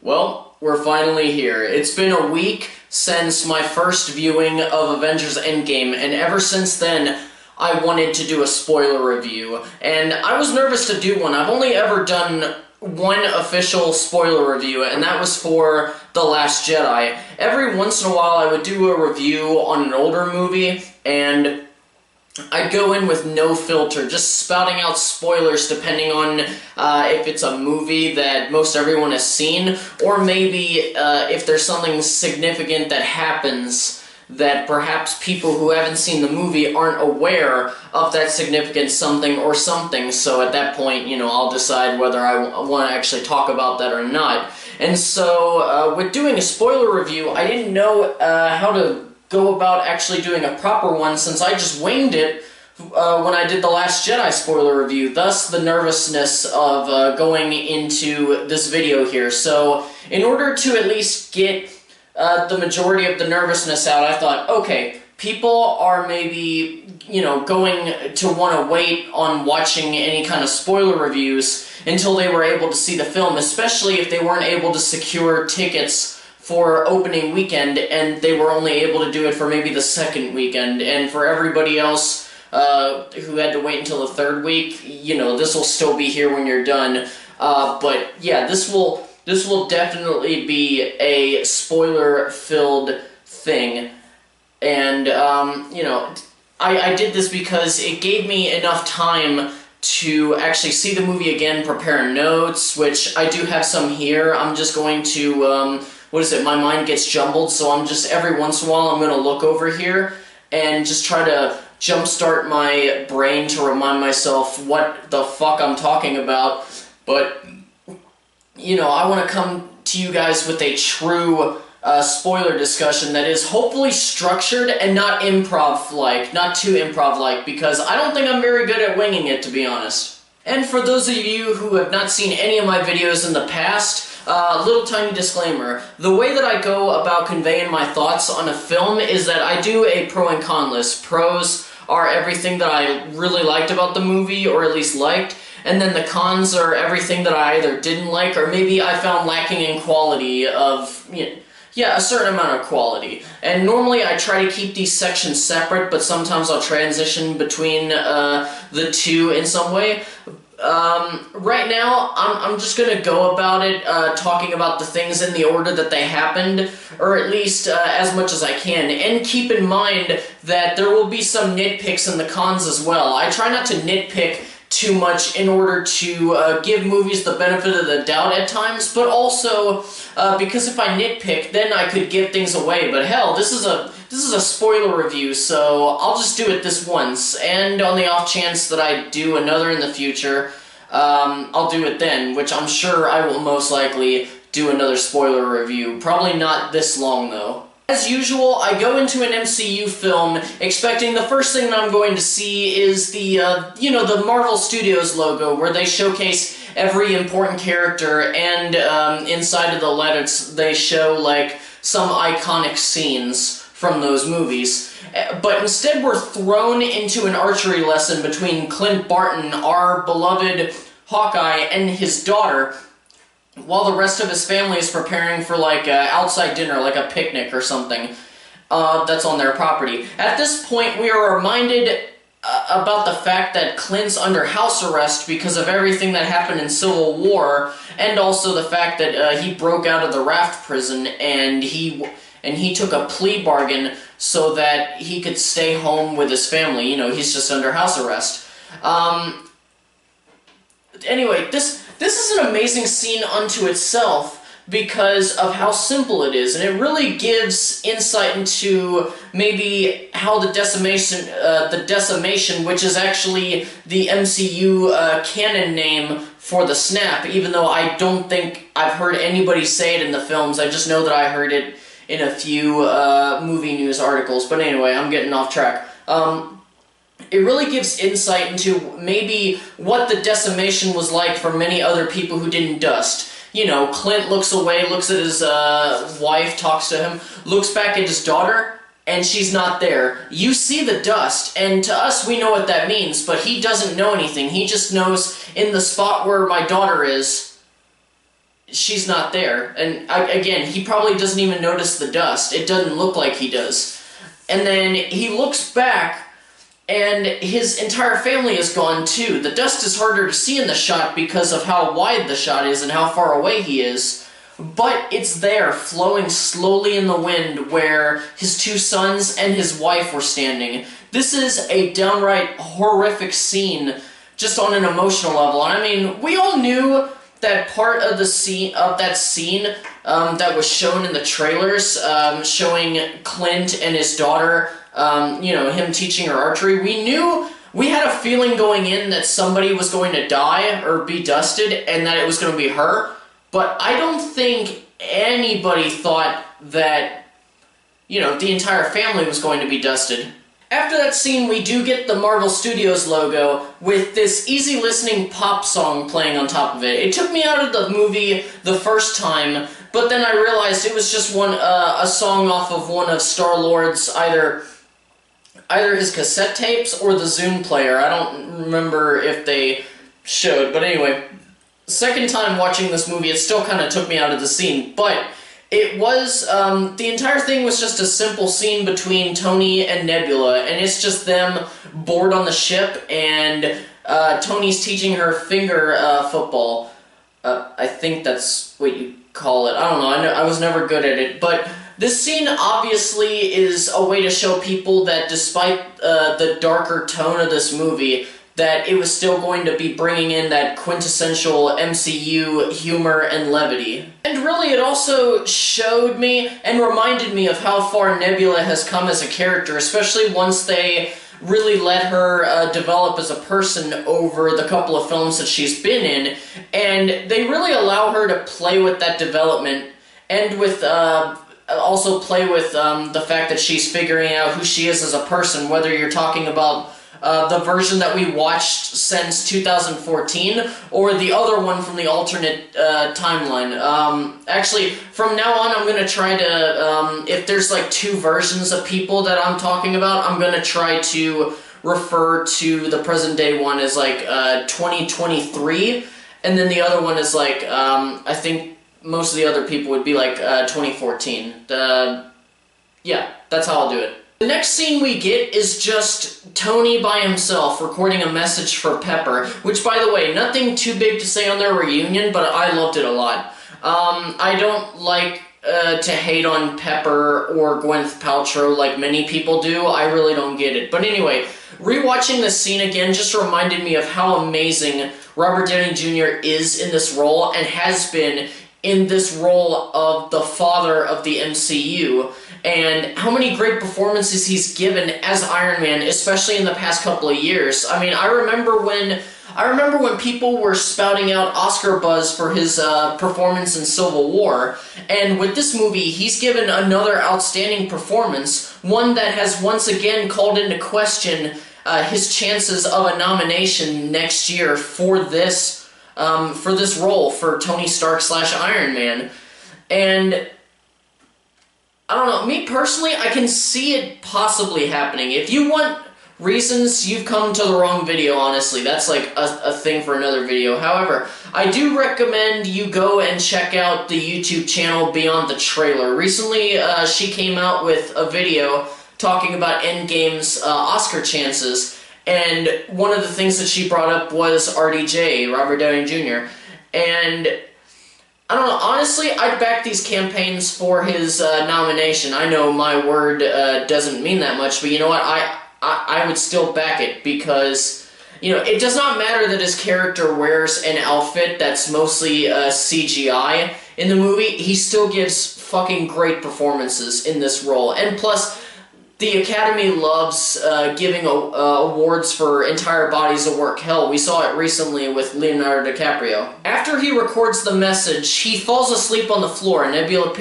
Well, we're finally here. It's been a week since my first viewing of Avengers Endgame, and ever since then, I wanted to do a spoiler review. And I was nervous to do one. I've only ever done one official spoiler review, and that was for The Last Jedi. Every once in a while, I would do a review on an older movie, and I'd go in with no filter, just spouting out spoilers depending on if it's a movie that most everyone has seen, or maybe if there's something significant that happens that perhaps people who haven't seen the movie aren't aware of that significant something or something, so at that point, you know, I'll decide whether I want to actually talk about that or not. And so, with doing a spoiler review, I didn't know how to go about actually doing a proper one, since I just winged it when I did the Last Jedi spoiler review, thus the nervousness of going into this video here. So, in order to at least get the majority of the nervousness out, I thought, okay, people are maybe, you know, going to want to wait on watching any kind of spoiler reviews until they were able to see the film, especially if they weren't able to secure tickets for opening weekend, and they were only able to do it for maybe the second weekend. And for everybody else who had to wait until the third week, you know, this will still be here when you're done. But yeah, this will definitely be a spoiler-filled thing. And you know, I did this because it gave me enough time to actually see the movie again, prepare notes, which I do have some here. I'm just going to my mind gets jumbled, so I'm just, every once in a while, I'm going to look over here and just try to jumpstart my brain to remind myself what the fuck I'm talking about. But, you know, I want to come to you guys with a true spoiler discussion that is hopefully structured and not improv-like, not too improv-like, because I don't think I'm very good at winging it, to be honest. And for those of you who have not seen any of my videos in the past, little tiny disclaimer. The way that I go about conveying my thoughts on a film is that I do a pro and con list. Pros are everything that I really liked about the movie, or at least liked, and then the cons are everything that I either didn't like, or maybe I found lacking in quality of, you know, yeah, a certain amount of quality. And normally I try to keep these sections separate, but sometimes I'll transition between the two in some way. Right now, I'm just gonna go about it, talking about the things in the order that they happened, or at least as much as I can. And keep in mind that there will be some nitpicks in the cons as well. I try not to nitpick too much in order to give movies the benefit of the doubt at times, but also because if I nitpick, then I could give things away. But hell, this is a spoiler review, so I'll just do it this once, and on the off chance that I do another in the future, I'll do it then, which I'm sure I will most likely do another spoiler review. Probably not this long, though. As usual, I go into an MCU film expecting the first thing that I'm going to see is the, you know, the Marvel Studios logo, where they showcase every important character, and inside of the letters they show, like, some iconic scenes from those movies. But instead we're thrown into an archery lesson between Clint Barton, our beloved Hawkeye, and his daughter, while the rest of his family is preparing for, like, outside dinner, like a picnic or something, that's on their property. At this point, we are reminded about the fact that Clint's under house arrest because of everything that happened in Civil War, and also the fact that he broke out of the raft prison, and he took a plea bargain so that he could stay home with his family. You know, he's just under house arrest. Anyway, this is an amazing scene unto itself because of how simple it is, and it really gives insight into maybe how the decimation, which is actually the MCU canon name for the snap, even though I don't think I've heard anybody say it in the films. I just know that I heard it in a few movie news articles. But anyway, I'm getting off track. It really gives insight into maybe what the decimation was like for many other people who didn't dust. You know, Clint looks away, looks at his wife, talks to him, looks back at his daughter, and she's not there. You see the dust, and to us, we know what that means, but he doesn't know anything. He just knows in the spot where my daughter is, she's not there. And again, he probably doesn't even notice the dust. It doesn't look like he does. And then he looks back, and his entire family is gone too. The dust is harder to see in the shot because of how wide the shot is and how far away he is. But it's there, flowing slowly in the wind where his two sons and his wife were standing. This is a downright horrific scene, just on an emotional level. And I mean, we all knew that part of the scene that was shown in the trailers, showing Clint and his daughter, him teaching her archery. We had a feeling going in that somebody was going to die or be dusted, and that it was going to be her. But I don't think anybody thought that, the entire family was going to be dusted. After that scene, we do get the Marvel Studios logo with this easy listening pop song playing on top of it. It took me out of the movie the first time, but then I realized it was just a song off of one of Star-Lord's either his cassette tapes or the Zune player. I don't remember if they showed, but anyway. Second time watching this movie, it still kind of took me out of the scene, but it was, the entire thing was just a simple scene between Tony and Nebula, and it's just them bored on the ship, and Tony's teaching her finger football. I think that's what you call it. I don't know, I was never good at it, but this scene obviously is a way to show people that despite the darker tone of this movie, that it was still going to be bringing in that quintessential MCU humor and levity. And really, it also showed me and reminded me of how far Nebula has come as a character, especially once they really let her develop as a person over the couple of films that she's been in, and they really allow her to play with that development, and with also play with the fact that she's figuring out who she is as a person, whether you're talking about the version that we watched since 2014, or the other one from the alternate timeline. Actually, from now on, I'm going to try to, if there's like two versions of people that I'm talking about, I'm going to try to refer to the present day one as like 2023, and then the other one is like, I think most of the other people would be like 2014. Yeah, that's how I'll do it. The next scene we get is just Tony by himself recording a message for Pepper, which, by the way, nothing too big to say on their reunion, but I loved it a lot. I don't like to hate on Pepper or Gwyneth Paltrow like many people do. I really don't get it. But anyway, rewatching this scene again just reminded me of how amazing Robert Downey Jr. is in this role and has been in this role of the father of the MCU, and how many great performances he's given as Iron Man, especially in the past couple of years. I mean, I remember when people were spouting out Oscar buzz for his performance in Civil War, and with this movie, he's given another outstanding performance, one that has once again called into question his chances of a nomination next year for this role for Tony Stark / Iron Man. And I don't know, me personally, I can see it possibly happening. If you want reasons, you've come to the wrong video, honestly. That's like a thing for another video. However, I do recommend you go and check out the YouTube channel Beyond the Trailer. Recently, she came out with a video talking about Endgame's Oscar chances, and one of the things that she brought up was RDJ, Robert Downey Jr., and I don't know, honestly, I'd back these campaigns for his nomination. I know my word doesn't mean that much, but you know what, I would still back it, because, it does not matter that his character wears an outfit that's mostly CGI in the movie. He still gives fucking great performances in this role, and plus, the Academy loves giving awards for entire bodies of work. Hell, we saw it recently with Leonardo DiCaprio. After he records the message, he falls asleep on the floor. Nebula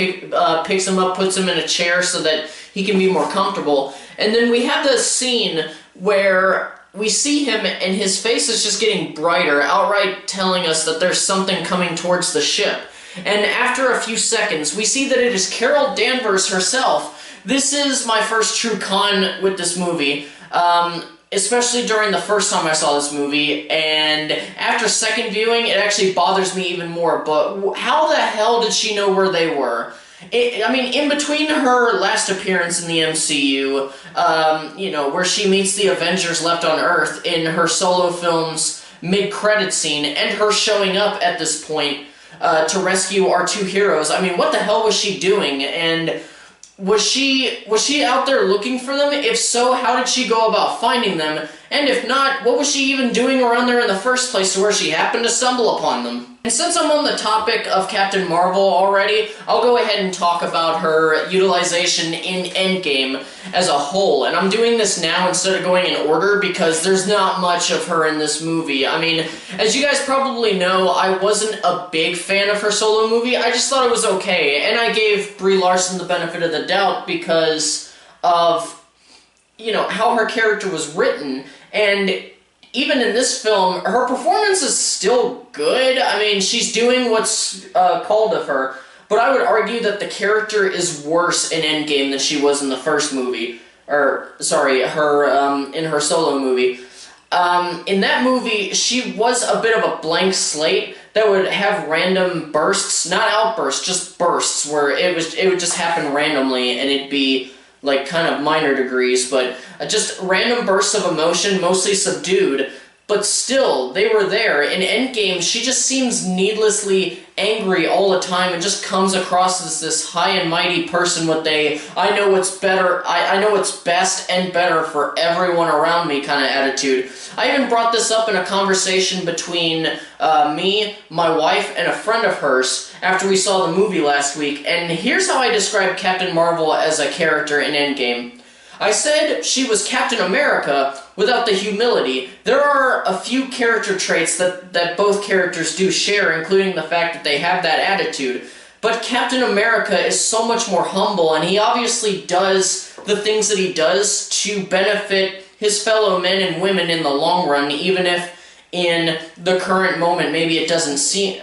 picks him up, puts him in a chair so that he can be more comfortable. And then we have this scene where we see him and his face is just getting brighter, outright telling us that there's something coming towards the ship. And after a few seconds, we see that it is Carol Danvers herself. This is my first true con with this movie. especially during the first time I saw this movie, and after second viewing, it actually bothers me even more. But how the hell did she know where they were? I mean, in between her last appearance in the MCU, you know, where she meets the Avengers left on Earth in her solo film's mid-credit scene, and her showing up at this point to rescue our two heroes, I mean, what the hell was she doing? And was she out there looking for them? If so, how did she go about finding them? And if not, what was she even doing around there in the first place to where she happened to stumble upon them? And since I'm on the topic of Captain Marvel already, I'll go ahead and talk about her utilization in Endgame as a whole. And I'm doing this now instead of going in order because there's not much of her in this movie. I mean, as you guys probably know, I wasn't a big fan of her solo movie. I just thought it was okay. And I gave Brie Larson the benefit of the doubt because of, you know, how her character was written. And even in this film, her performance is still good. I mean, she's doing what's called of her, but I would argue that the character is worse in Endgame than she was in the first movie. Or, sorry, in her solo movie. In that movie, she was a bit of a blank slate that would have random bursts, not outbursts, just bursts, where it would just happen randomly, and it'd be like kind of minor degrees, but just random bursts of emotion, mostly subdued, but still, they were there. In Endgame, she just seems needlessly angry all the time and just comes across as this high and mighty person with a, I know what's better, I know what's best and better for everyone around me kind of attitude. I even brought this up in a conversation between me, my wife, and a friend of hers after we saw the movie last week, and here's how I described Captain Marvel as a character in Endgame. I said she was Captain America without the humility. There are a few character traits that both characters do share, including the fact that they have that attitude. But Captain America is so much more humble, and he obviously does the things that he does to benefit his fellow men and women in the long run, even if in the current moment maybe it doesn't seem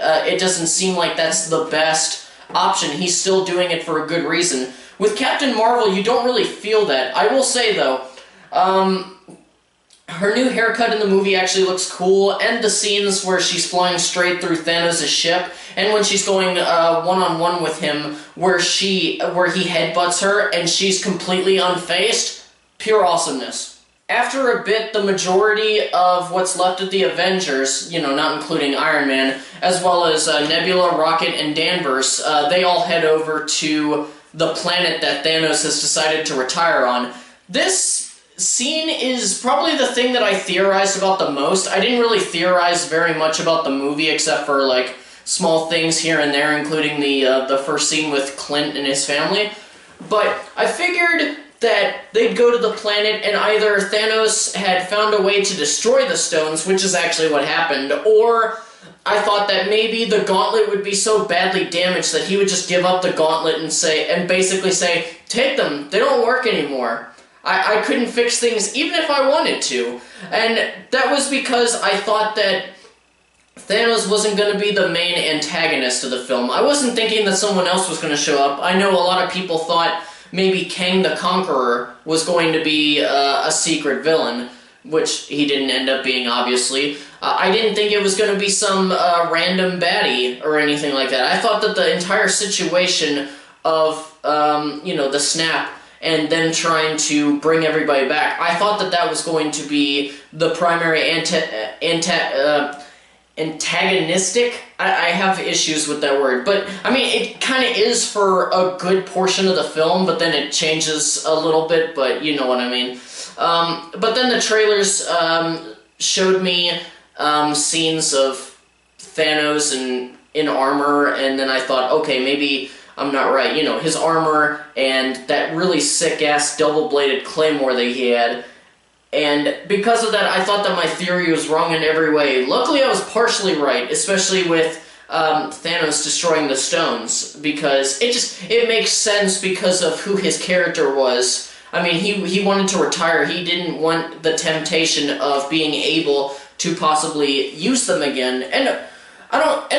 like that's the best option. He's still doing it for a good reason. With Captain Marvel, you don't really feel that. I will say, though, her new haircut in the movie actually looks cool, and the scenes where she's flying straight through Thanos' ship, and when she's going one-on-one with him, where he headbutts her, and she's completely unfazed, pure awesomeness. After a bit, the majority of what's left of the Avengers, you know, not including Iron Man, as well as Nebula, Rocket, and Danvers, they all head over to the planet that Thanos has decided to retire on. This scene is probably the thing that I theorized about the most. I didn't really theorize very much about the movie except for, like, small things here and there, including the first scene with Clint and his family. But I figured that they'd go to the planet and either Thanos had found a way to destroy the stones, which is actually what happened, or I thought that maybe the gauntlet would be so badly damaged that he would just give up the gauntlet and basically say, take them, they don't work anymore. I couldn't fix things even if I wanted to. And that was because I thought that Thanos wasn't going to be the main antagonist of the film. I wasn't thinking that someone else was going to show up. I know a lot of people thought maybe Kang the Conqueror was going to be a secret villain, which he didn't end up being, obviously. I didn't think it was going to be some random baddie or anything like that. I thought that the entire situation of, you know, the snap and them trying to bring everybody back, I thought that that was going to be the primary antagonistic. I have issues with that word, but I mean, it kind of is for a good portion of the film, but then it changes a little bit, but you know what I mean. But then the trailers showed me scenes of Thanos in armor, and then I thought, okay, maybe I'm not right. You know, his armor and that really sick-ass double-bladed claymore that he had. And because of that, I thought that my theory was wrong in every way. Luckily, I was partially right, especially with Thanos destroying the stones, because it makes sense because of who his character was. I mean, he wanted to retire. He didn't want the temptation of being able to possibly use them again. And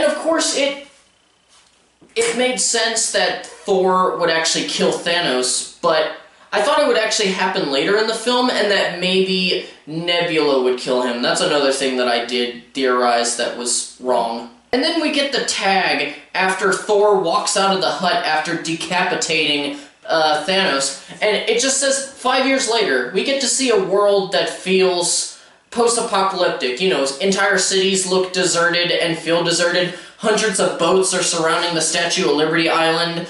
of course, it made sense that Thor would actually kill Thanos, but I thought it would actually happen later in the film, and that maybe Nebula would kill him. That's another thing that I did theorize that was wrong. And then we get the tag after Thor walks out of the hut after decapitating Thanos, and it just says 5 years later. We get to see a world that feels post-apocalyptic. You know, entire cities look deserted and feel deserted. Hundreds of boats are surrounding the Statue of Liberty Island.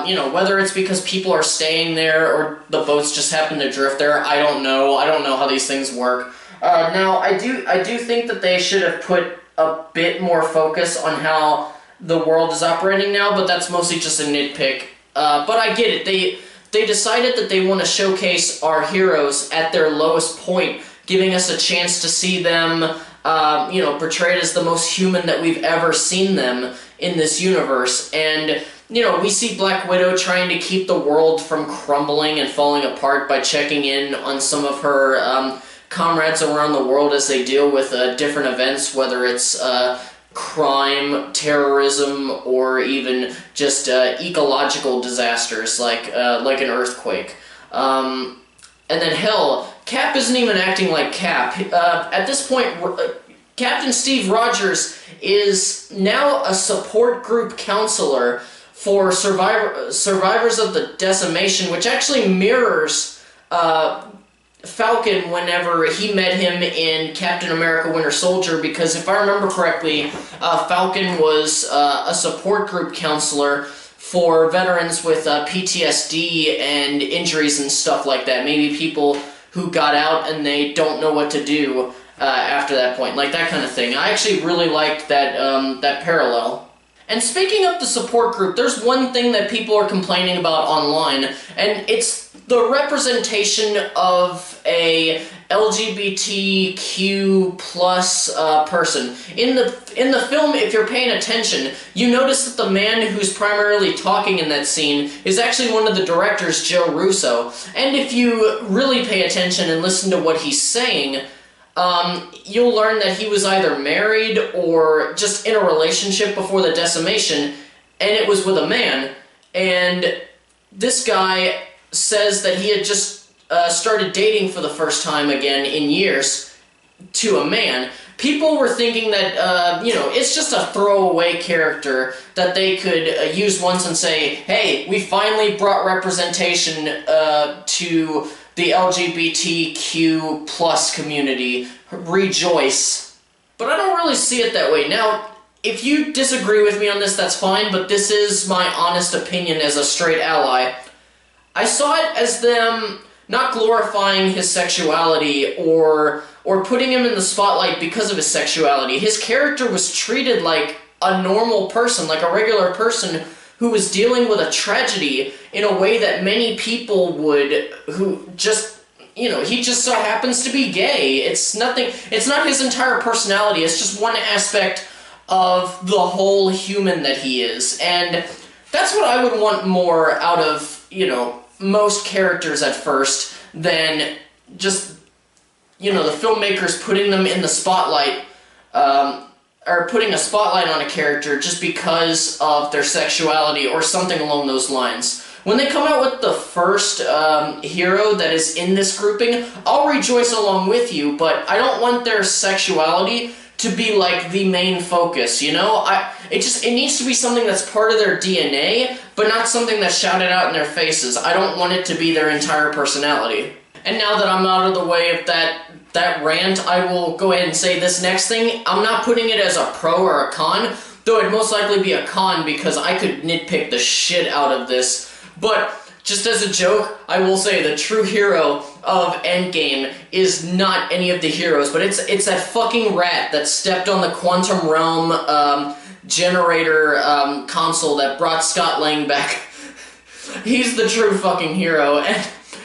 You know, whether it's because people are staying there or the boats just happen to drift there, I don't know. I don't know how these things work. Now, I do think that they should have put a bit more focus on how the world is operating now, but that's mostly just a nitpick. But I get it. They decided that they want to showcase our heroes at their lowest point, giving us a chance to see them, you know, portrayed as the most human that we've ever seen them in this universe. And, you know, we see Black Widow trying to keep the world from crumbling and falling apart by checking in on some of her comrades around the world as they deal with different events, whether it's crime, terrorism, or even just ecological disasters like an earthquake. And then, hell, Cap isn't even acting like Cap. At this point, Captain Steve Rogers is now a support group counselor for survivors of the decimation, which actually mirrors Falcon whenever he met him in Captain America Winter Soldier, because if I remember correctly, Falcon was a support group counselor for veterans with PTSD and injuries and stuff like that. Maybe people who got out and they don't know what to do after that point, like that kind of thing. I actually really liked that, that parallel. And speaking of the support group, there's one thing that people are complaining about online, and it's the representation of a LGBTQ plus person. In the film, if you're paying attention, you notice that the man who's primarily talking in that scene is actually one of the directors, Joe Russo. And if you really pay attention and listen to what he's saying, you'll learn that he was either married or just in a relationship before the decimation, and it was with a man. And this guy says that he had just started dating for the first time again in years to a man. People were thinking that, you know, it's just a throwaway character that they could use once and say, hey, we finally brought representation to the LGBTQ plus community. Rejoice. But I don't really see it that way. Now, if you disagree with me on this, that's fine, but this is my honest opinion as a straight ally. I saw it as them not glorifying his sexuality or putting him in the spotlight because of his sexuality. His character was treated like a normal person, like a regular person who was dealing with a tragedy in a way that many people would, who just, you know, he just so happens to be gay. It's nothing, it's not his entire personality, it's just one aspect of the whole human that he is. And that's what I would want more out of, you know, most characters at first than just, you know, the filmmakers putting them in the spotlight, or putting a spotlight on a character just because of their sexuality or something along those lines. When they come out with the first hero that is in this grouping, I'll rejoice along with you, but I don't want their sexuality to be like the main focus, you know? It needs to be something that's part of their DNA, but not something that's shouted out in their faces. I don't want it to be their entire personality. And now that I'm out of the way of that rant, I will go ahead and say this next thing. I'm not putting it as a pro or a con, though it'd most likely be a con because I could nitpick the shit out of this. But just as a joke, I will say the true hero of Endgame is not any of the heroes, but it's that fucking rat that stepped on the Quantum Realm generator console that brought Scott Lang back. He's the true fucking hero.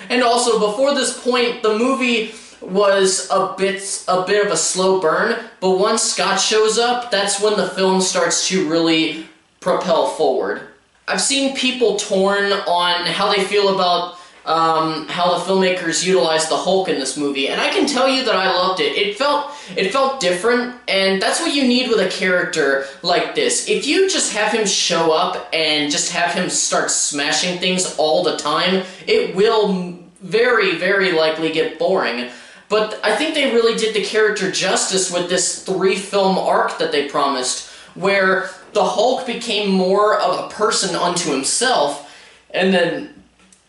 And also, before this point, the movie was a bit of a slow burn, but once Scott shows up, that's when the film starts to really propel forward. I've seen people torn on how they feel about how the filmmakers utilized the Hulk in this movie, and I can tell you that I loved it. It felt different, and that's what you need with a character like this. If you just have him show up and just have him start smashing things all the time, it will very, very likely get boring. But I think they really did the character justice with this 3-film arc that they promised, where the Hulk became more of a person unto himself, and then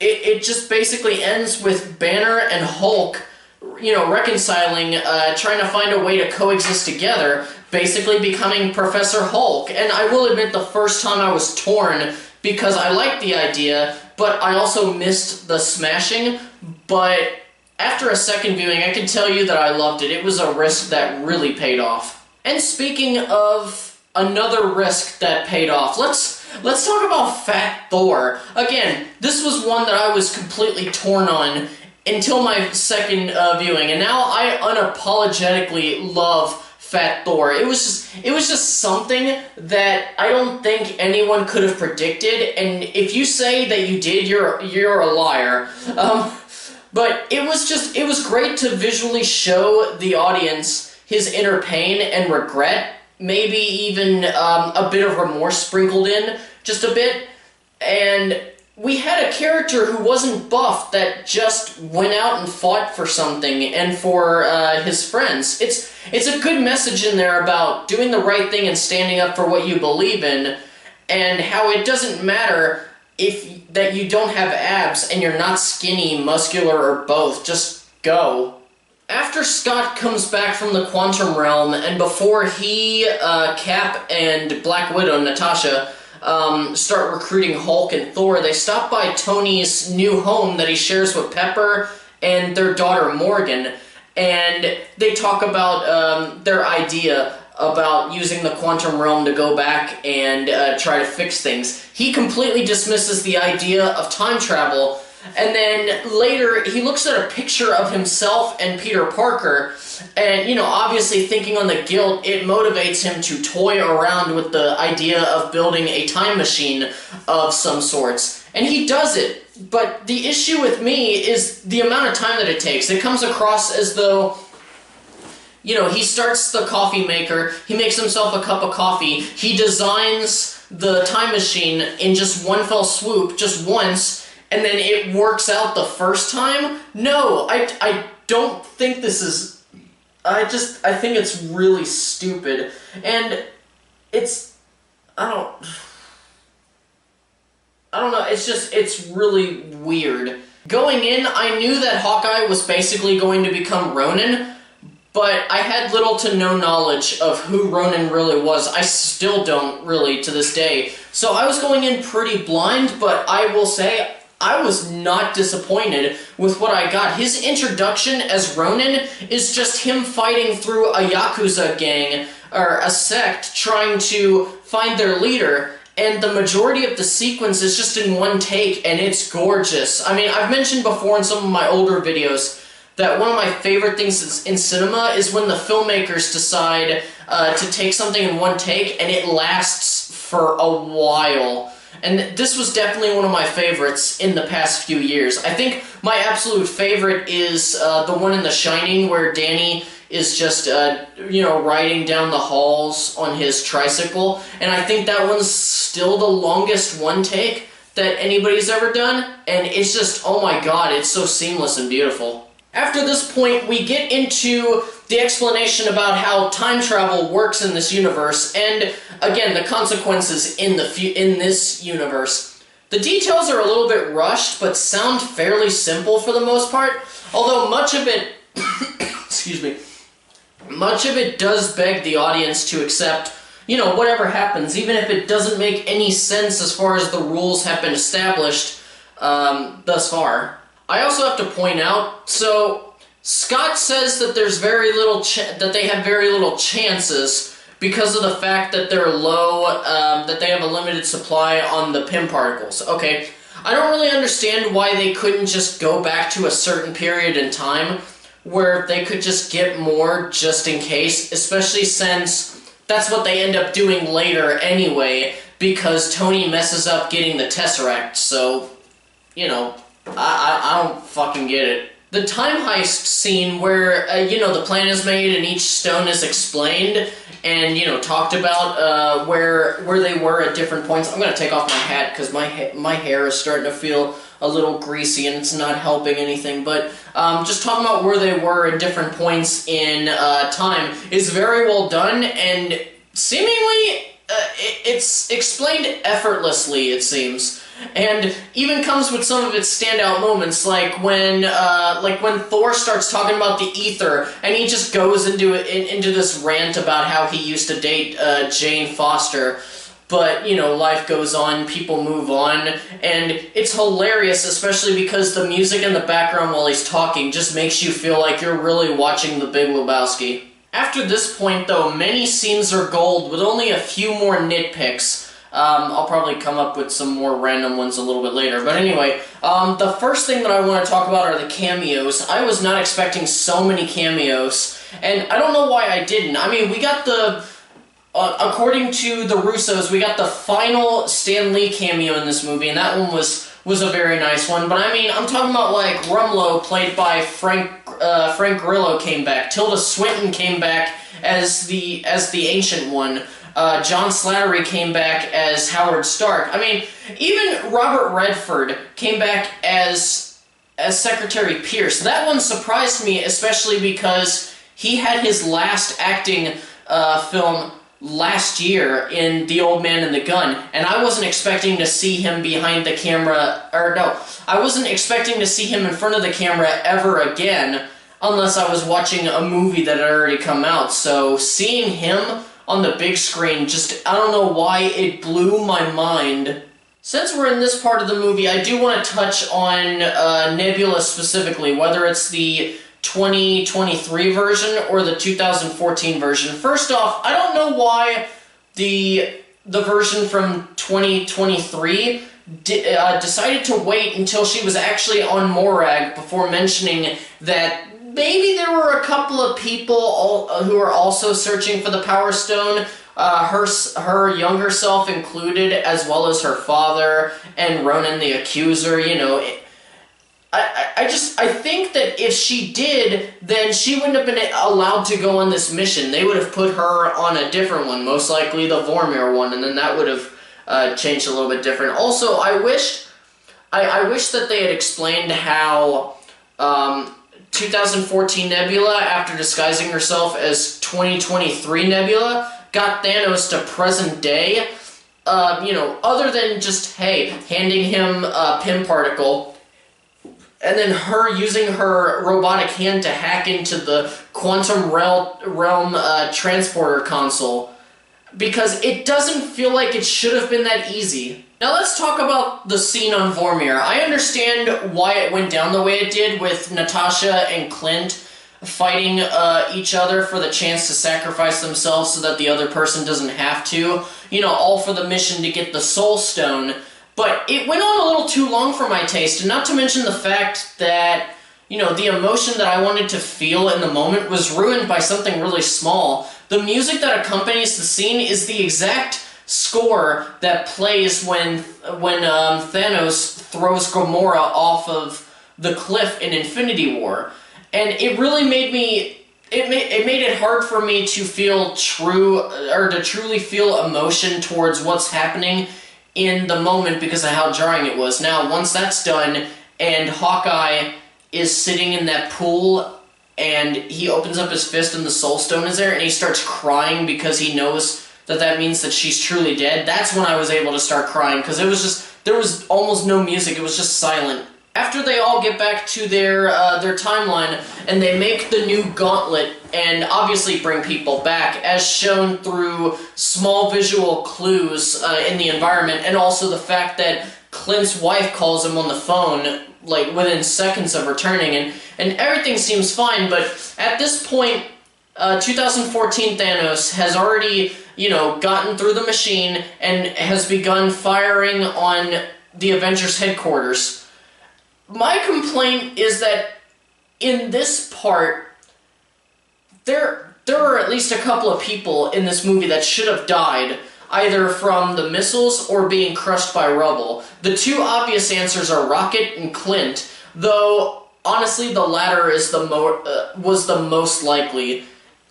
it just basically ends with Banner and Hulk, reconciling, trying to find a way to coexist together, basically becoming Professor Hulk. And I will admit, the first time I was torn, because I liked the idea, but I also missed the smashing. But after a second viewing, I can tell you that I loved it. It was a risk that really paid off. And speaking of another risk that paid off, let's talk about Fat Thor. Again, this was one that I was completely torn on until my second viewing, and now I unapologetically love Fat Thor. It was just something that I don't think anyone could have predicted, and if you say that you did, you're a liar. But it was great to visually show the audience his inner pain and regret, maybe even a bit of remorse sprinkled in, just a bit, and we had a character who wasn't buff that just went out and fought for something and for his friends. It's a good message in there about doing the right thing and standing up for what you believe in, and how it doesn't matter that you don't have abs and you're not skinny, muscular, or both. Just go. After Scott comes back from the Quantum Realm, and before he, Cap, and Black Widow, Natasha, start recruiting Hulk and Thor, they stop by Tony's new home that he shares with Pepper and their daughter Morgan, and they talk about their idea about using the Quantum Realm to go back and try to fix things. He completely dismisses the idea of time travel, and then later he looks at a picture of himself and Peter Parker, and, obviously thinking on the guilt, it motivates him to toy around with the idea of building a time machine of some sorts. And he does it, but the issue with me is the amount of time that it takes. It comes across as though, he starts the coffee maker, he makes himself a cup of coffee, he designs the time machine in just one fell swoop, just once, and then it works out the first time? No, I don't think this is... I think it's really stupid, and I don't know, it's really weird. Going in, I knew that Hawkeye was basically going to become Ronin, but I had little to no knowledge of who Ronin really was. I still don't, really, to this day. So I was going in pretty blind, but I will say, I was not disappointed with what I got. His introduction as Ronin is just him fighting through a Yakuza gang, or a sect, trying to find their leader, and the majority of the sequence is just in one take, and it's gorgeous. I mean, I've mentioned before in some of my older videos that one of my favorite things in cinema is when the filmmakers decide to take something in one take, and it lasts for a while. And this was definitely one of my favorites in the past few years. I think my absolute favorite is the one in The Shining, where Danny is just, riding down the halls on his tricycle. And I think that one's still the longest one take that anybody's ever done. And it's just, oh my god, it's so seamless and beautiful. After this point, we get into the explanation about how time travel works in this universe, and again, the consequences in this universe. The details are a little bit rushed, but sound fairly simple for the most part, although much of it, excuse me, much of it does beg the audience to accept, whatever happens, even if it doesn't make any sense as far as the rules have been established thus far. I also have to point out, so Scott says that there's very little that they have very little chances because of the fact that they're low, that they have a limited supply on the Pym particles. Okay, I don't really understand why they couldn't just go back to a certain period in time where they could just get more just in case, especially since that's what they end up doing later anyway, because Tony messes up getting the Tesseract, so, I don't fucking get it. The time heist scene where, the plan is made and each stone is explained and, talked about where they were at different points. I'm gonna take off my hat because my hair is starting to feel a little greasy and it's not helping anything. But just talking about where they were at different points in time is very well done, and seemingly it's explained effortlessly, it seems. And even comes with some of its standout moments, like when Thor starts talking about the ether, and he just goes into this rant about how he used to date Jane Foster, but life goes on, people move on, and it's hilarious, especially because the music in the background while he's talking just makes you feel like you're really watching The Big Lebowski. After this point, though, many scenes are gold with only a few more nitpicks. I'll probably come up with some more random ones a little bit later. But anyway, the first thing that I want to talk about are the cameos. I was not expecting so many cameos, and I don't know why I didn't. I mean, we got according to the Russos, we got the final Stan Lee cameo in this movie, and that one was a very nice one. But I mean, I'm talking about like Rumlow, played by Frank Grillo, came back. Tilda Swinton came back as the Ancient One. John Slattery came back as Howard Stark. I mean, even Robert Redford came back as Secretary Pierce. That one surprised me, especially because he had his last acting film last year in The Old Man and the Gun, and I wasn't expecting to see him behind the camera, I wasn't expecting to see him in front of the camera ever again, unless I was watching a movie that had already come out. So seeing him on the big screen, just, I don't know why, it blew my mind. Since we're in this part of the movie, I do want to touch on Nebula specifically, whether it's the 2023 version or the 2014 version. First off, I don't know why the version from 2023 decided to wait until she was actually on Morag before mentioning that maybe there were a couple of people who are also searching for the Power Stone, her younger self included, as well as her father and Ronan the Accuser. I think that if she did, then she wouldn't have been allowed to go on this mission. They would have put her on a different one, most likely the Vormir one, and then that would have changed a little bit different. Also, I wish that they had explained how 2014 Nebula, after disguising herself as 2023 Nebula, got Thanos to present day, other than just, hey, handing him a Pym particle, and then her using her robotic hand to hack into the quantum realm transporter console, because it doesn't feel like it should have been that easy. Now let's talk about the scene on Vormir. I understand why it went down the way it did, with Natasha and Clint fighting each other for the chance to sacrifice themselves so that the other person doesn't have to. All for the mission to get the Soul Stone. But it went on a little too long for my taste, and not to mention the fact that, the emotion that I wanted to feel in the moment was ruined by something really small. The music that accompanies the scene is the exact score that plays when Thanos throws Gamora off of the cliff in Infinity War, and it really made it hard for me to feel to truly feel emotion towards what's happening in the moment because of how jarring it was. Now, once that's done, and Hawkeye is sitting in that pool, and he opens up his fist and the Soul Stone is there, and he starts crying because he knows that means that she's truly dead, that's when I was able to start crying, because there was almost no music, it was just silent. After they all get back to their timeline, and they make the new gauntlet, and obviously bring people back, as shown through small visual clues in the environment, and also the fact that Clint's wife calls him on the phone, like, within seconds of returning, and everything seems fine, but at this point, 2014 Thanos has already, gotten through the machine and has begun firing on the Avengers headquarters. My complaint is that in this part, there are at least a couple of people in this movie that should have died. either from the missiles or being crushed by rubble. The two obvious answers are Rocket and Clint, though honestly the latter is was the most likely,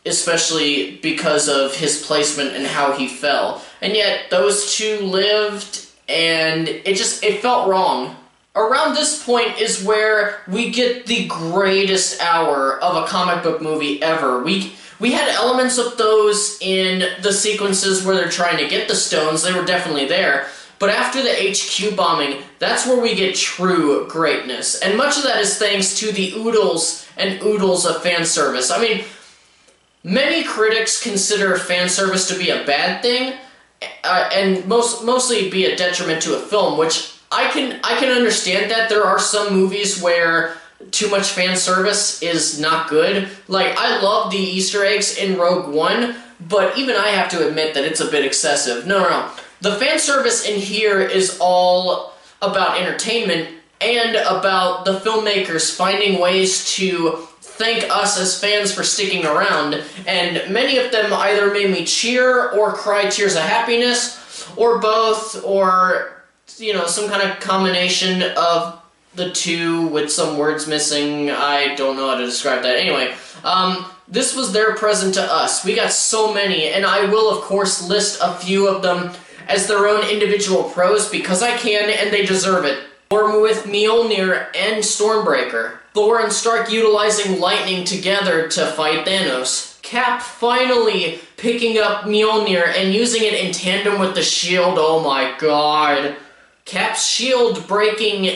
especially because of his placement and how he fell. And yet those two lived, and it felt wrong. Around this point is where we get the greatest hour of a comic book movie ever. We had elements of those in the sequences where they're trying to get the stones. They were definitely there. But after the HQ bombing, that's where we get true greatness. And much of that is thanks to the oodles and oodles of fan service. I mean, many critics consider fan service to be a bad thing, and mostly be a detriment to a film, which I can understand that. There are some movies where too much fan service is not good. Like, I love the Easter eggs in Rogue One, but even I have to admit that it's a bit excessive. No. The fan service in here is all about entertainment and about the filmmakers finding ways to thank us as fans for sticking around, and many of them either made me cheer or cry tears of happiness, or both, or, you know, some kind of combination of the two with some words missing. I don't know how to describe that. Anyway, this was their present to us. We got so many, and I will, of course, list a few of them as their own individual pros because I can, and they deserve it. Thor with Mjolnir and Stormbreaker. Thor and Stark utilizing lightning together to fight Thanos. Cap finally picking up Mjolnir and using it in tandem with the shield. Oh my god. Cap's shield breaking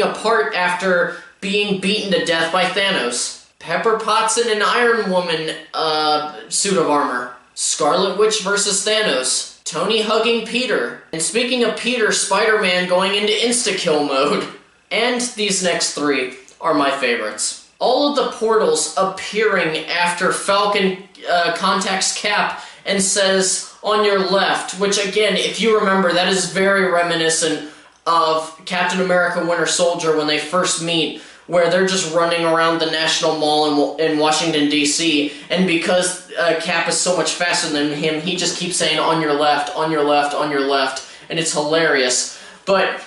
apart after being beaten to death by Thanos. Pepper Potts in an Iron Woman suit of armor. Scarlet Witch versus Thanos. Tony hugging Peter. And speaking of Peter, Spider-Man going into insta-kill mode. And these next three are my favorites. All of the portals appearing after Falcon contacts Cap and says, "On your left," which again, if you remember, that is very reminiscent of Captain America Winter Soldier when they first meet, where they're just running around the National Mall in Washington, D.C., and because Cap is so much faster than him, he just keeps saying, "On your left, on your left, on your left," and it's hilarious. But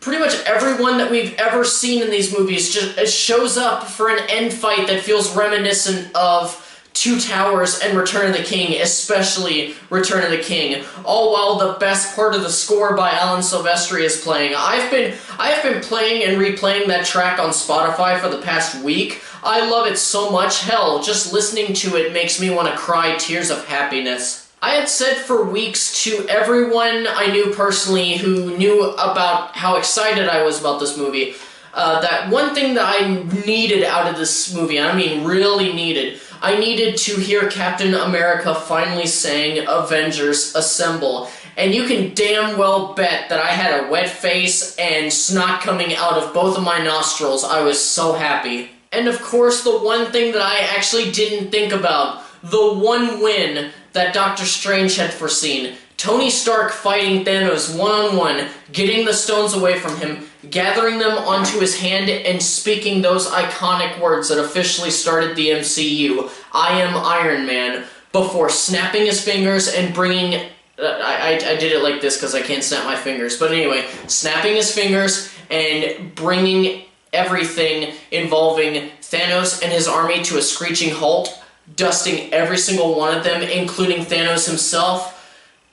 pretty much everyone that we've ever seen in these movies just shows up for an end fight that feels reminiscent of Two Towers and Return of the King, especially Return of the King, all while the best part of the score by Alan Silvestri is playing. I've been playing and replaying that track on Spotify for the past week. I love it so much. Hell, just listening to it makes me want to cry tears of happiness. I had said for weeks to everyone I knew personally who knew about how excited I was about this movie, that one thing that I needed out of this movie, and I mean really needed, I needed to hear Captain America finally saying, "Avengers, assemble." And you can damn well bet that I had a wet face and snot coming out of both of my nostrils. I was so happy. And of course, the one thing that I actually didn't think about, the one win that Doctor Strange had foreseen. Tony Stark fighting Thanos one-on-one, getting the stones away from him, gathering them onto his hand, and speaking those iconic words that officially started the MCU, "I am Iron Man," before snapping his fingers and bringing... I did it like this because I can't snap my fingers, but anyway, snapping his fingers and bringing everything involving Thanos and his army to a screeching halt, dusting every single one of them, including Thanos himself,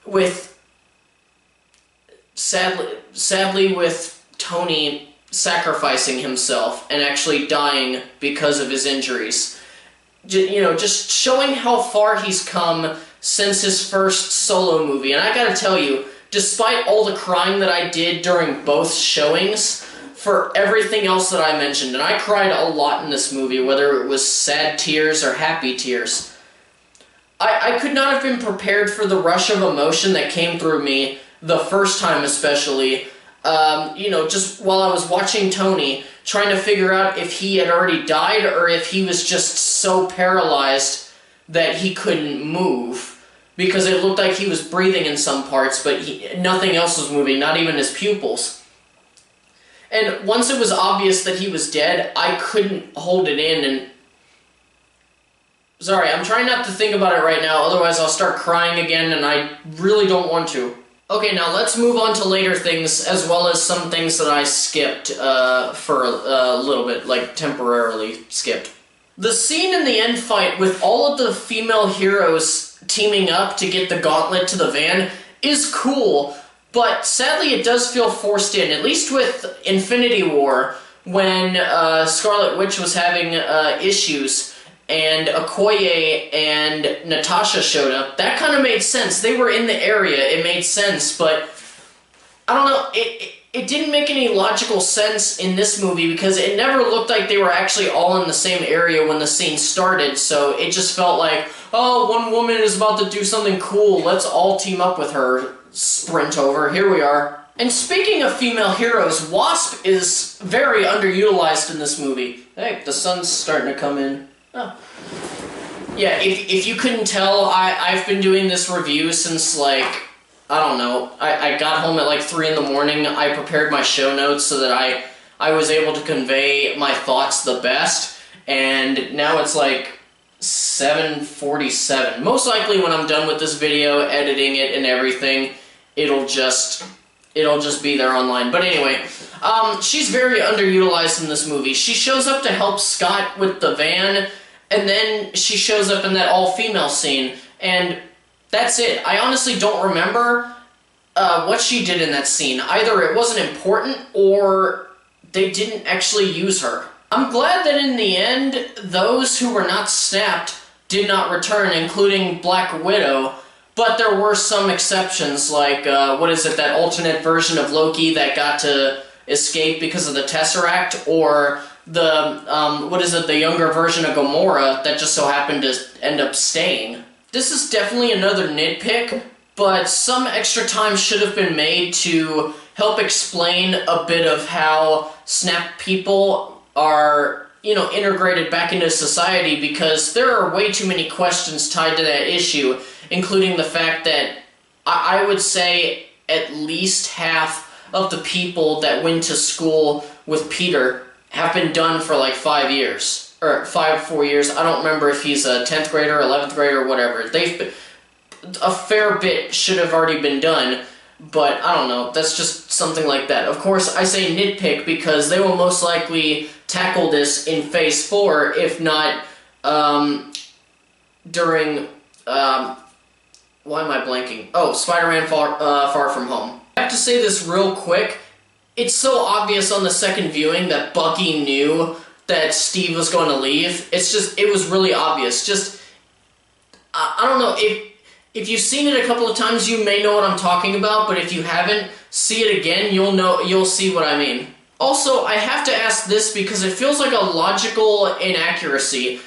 with sadly with Tony sacrificing himself and actually dying because of his injuries. You know, just showing how far he's come since his first solo movie. And I gotta tell you, despite all the crying that I did during both showings, for everything else that I mentioned, and I cried a lot in this movie, whether it was sad tears or happy tears, I could not have been prepared for the rush of emotion that came through me the first time especially, you know, just while I was watching Tony, trying to figure out if he had already died or if he was just so paralyzed that he couldn't move, because it looked like he was breathing in some parts, but nothing else was moving, not even his pupils. And once it was obvious that he was dead, I couldn't hold it in, and Sorry, I'm trying not to think about it right now, otherwise I'll start crying again, and I really don't want to. Okay, now let's move on to later things, as well as some things that I skipped for a little bit, like temporarily skipped. The scene in the end fight with all of the female heroes teaming up to get the gauntlet to the van is cool, but sadly it does feel forced in, at least with Infinity War, when Scarlet Witch was having issues and Okoye and Natasha showed up. That kind of made sense. They were in the area, it made sense, but I don't know, it didn't make any logical sense in this movie because it never looked like they were actually all in the same area when the scene started, so it just felt like, oh, one woman is about to do something cool, let's all team up with her, sprint over, here we are. And speaking of female heroes, Wasp is very underutilized in this movie. Hey, the sun's starting to come in. Oh. Yeah, if you couldn't tell, I've been doing this review since, like, I don't know, I got home at like 3 in the morning, I prepared my show notes so that I was able to convey my thoughts the best, and now it's like 7:47. Most likely when I'm done with this video, editing it and everything, it'll just be there online. But anyway, she's very underutilized in this movie. She shows up to help Scott with the van, and then she shows up in that all-female scene, and that's it. I honestly don't remember what she did in that scene. Either it wasn't important, or they didn't actually use her. I'm glad that in the end, those who were not snapped did not return, including Black Widow, but there were some exceptions, like, that alternate version of Loki that got to escape because of the Tesseract, or the younger version of Gamora that just so happened to end up staying. This is definitely another nitpick, but some extra time should have been made to help explain a bit of how Snap people are, integrated back into society, because there are way too many questions tied to that issue, including the fact that I would say at least half of the people that went to school with Peter have been done for like 5 years. Or 4 years. I don't remember if he's a 10th grader, 11th grader, whatever. A fair bit should have already been done, but I don't know. That's just something like that. Of course, I say nitpick because they will most likely tackle this in Phase 4, if not during... why am I blanking? Oh, Spider-Man Far From Home. I have to say this real quick. It's so obvious on the second viewing that Bucky knew that Steve was going to leave. It was really obvious. I don't know, if you've seen it a couple of times, you may know what I'm talking about, but if you haven't, see it again, you'll see what I mean. Also, I have to ask this because it feels like a logical inaccuracy.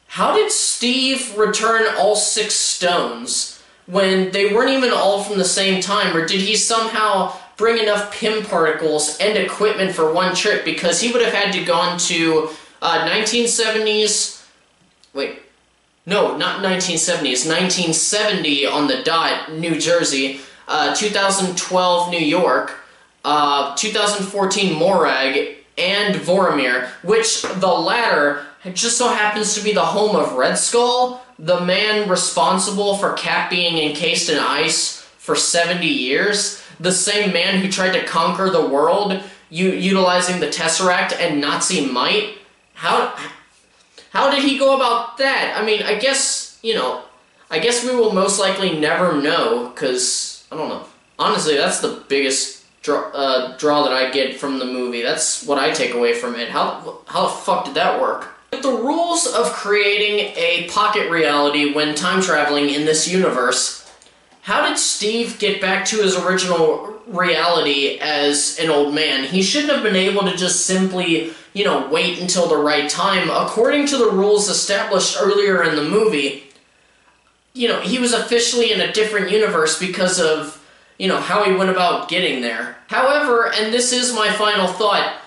How did Steve return all 6 stones when they weren't even all from the same time, or did he somehow bring enough Pym particles and equipment for one trip, because he would have had to gone to 1970s, wait, no, not 1970s, 1970 on the dot, New Jersey, 2012 New York, 2014 Morag, and Vormir, which the latter just so happens to be the home of Red Skull, the man responsible for Cap being encased in ice for 70 years. The same man who tried to conquer the world utilizing the Tesseract and Nazi might? How did he go about that? I mean, I guess we will most likely never know, because, I don't know. Honestly, that's the biggest draw that I get from the movie. That's what I take away from it. How the fuck did that work? With the rules of creating a pocket reality when time traveling in this universe, how did Steve get back to his original reality as an old man? He shouldn't have been able to just simply, wait until the right time. According to the rules established earlier in the movie, he was officially in a different universe because of, how he went about getting there. However, and this is my final thought,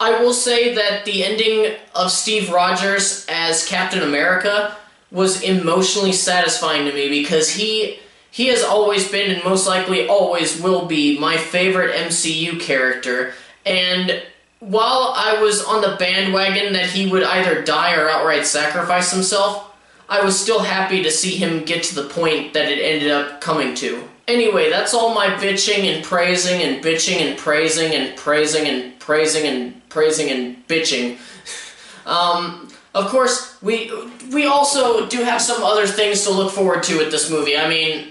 I will say that the ending of Steve Rogers as Captain America was emotionally satisfying to me, because he has always been, and most likely always will be, my favorite MCU character. And while I was on the bandwagon that he would either die or outright sacrifice himself, I was still happy to see him get to the point that it ended up coming to. Anyway, that's all my bitching and praising and bitching and praising and praising and praising and praising and bitching. Of course, we also do have some other things to look forward to with this movie. I mean,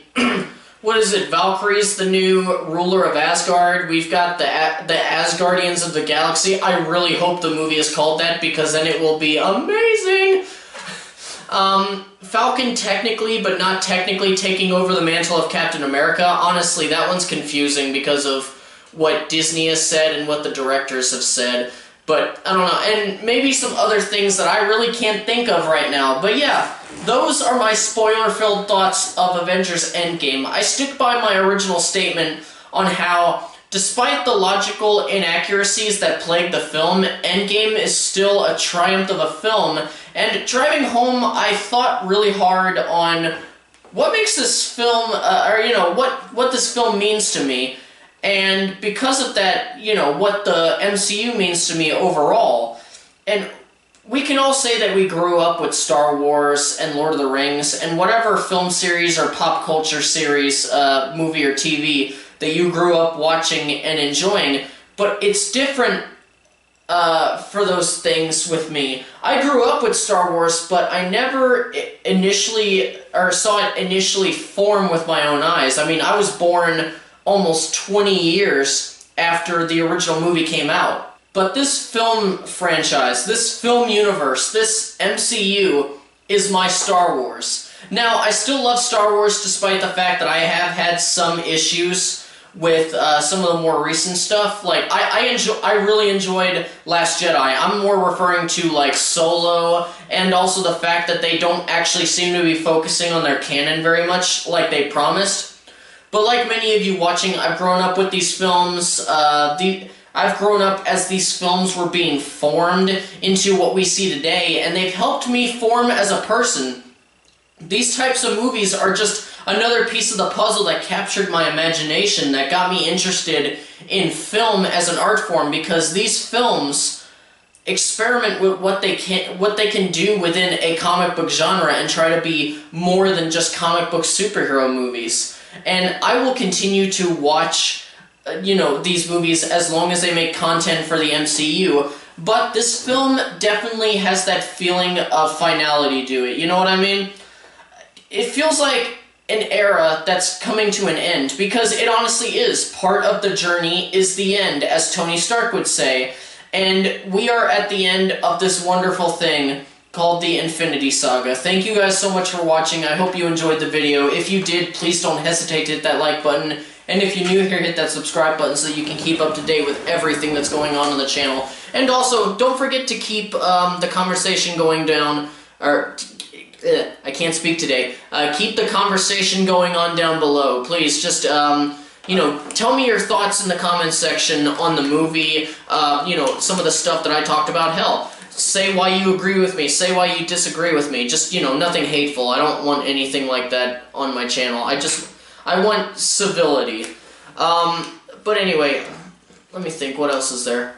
what is it? Valkyrie's the new ruler of Asgard. We've got the Asgardians of the Galaxy. I really hope the movie is called that, because then it will be amazing. Falcon technically, but not technically, taking over the mantle of Captain America. Honestly, that one's confusing because of what Disney has said and what the directors have said. But, I don't know, and maybe some other things that I really can't think of right now. But yeah, those are my spoiler-filled thoughts of Avengers Endgame. I stick by my original statement on how, despite the logical inaccuracies that plague the film, Endgame is still a triumph of a film. And driving home, I thought really hard on what makes this film, what this film means to me. And because of that, what the MCU means to me overall. And we can all say that we grew up with Star Wars and Lord of the Rings and whatever film series or pop culture series, movie or TV that you grew up watching and enjoying, but it's different for those things with me. I grew up with Star Wars, but I never saw it initially form with my own eyes. I mean, I was born almost 20 years after the original movie came out. But this film franchise, this film universe, this MCU is my Star Wars. Now, I still love Star Wars despite the fact that I have had some issues with some of the more recent stuff. Like, I really enjoyed Last Jedi. I'm more referring to, like, Solo, and also the fact that they don't actually seem to be focusing on their canon very much like they promised. But like many of you watching, I've grown up with these films. I've grown up as these films were being formed into what we see today, and they've helped me form as a person. These types of movies are just another piece of the puzzle that captured my imagination, that got me interested in film as an art form, because these films experiment with what they can do within a comic book genre and try to be more than just comic book superhero movies. And I will continue to watch, these movies as long as they make content for the MCU, but this film definitely has that feeling of finality to it, you know what I mean? It feels like an era that's coming to an end, because it honestly is. Part of the journey is the end, as Tony Stark would say, and we are at the end of this wonderful thing called the Infinity Saga. Thank you guys so much for watching. I hope you enjoyed the video. If you did, please don't hesitate to hit that like button. And if you're new here, hit that subscribe button so that you can keep up to date with everything that's going on the channel. And also, don't forget to keep the conversation going down, I can't speak today. Keep the conversation going on down below. Please, just, tell me your thoughts in the comments section on the movie, some of the stuff that I talked about. Hell, say why you agree with me, say why you disagree with me, just, nothing hateful. I don't want anything like that on my channel. I want civility. But anyway, let me think, what else is there?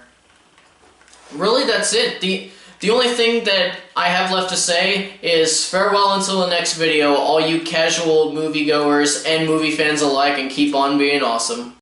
Really, that's it. The only thing that I have left to say is farewell until the next video, all you casual moviegoers and movie fans alike, and keep on being awesome.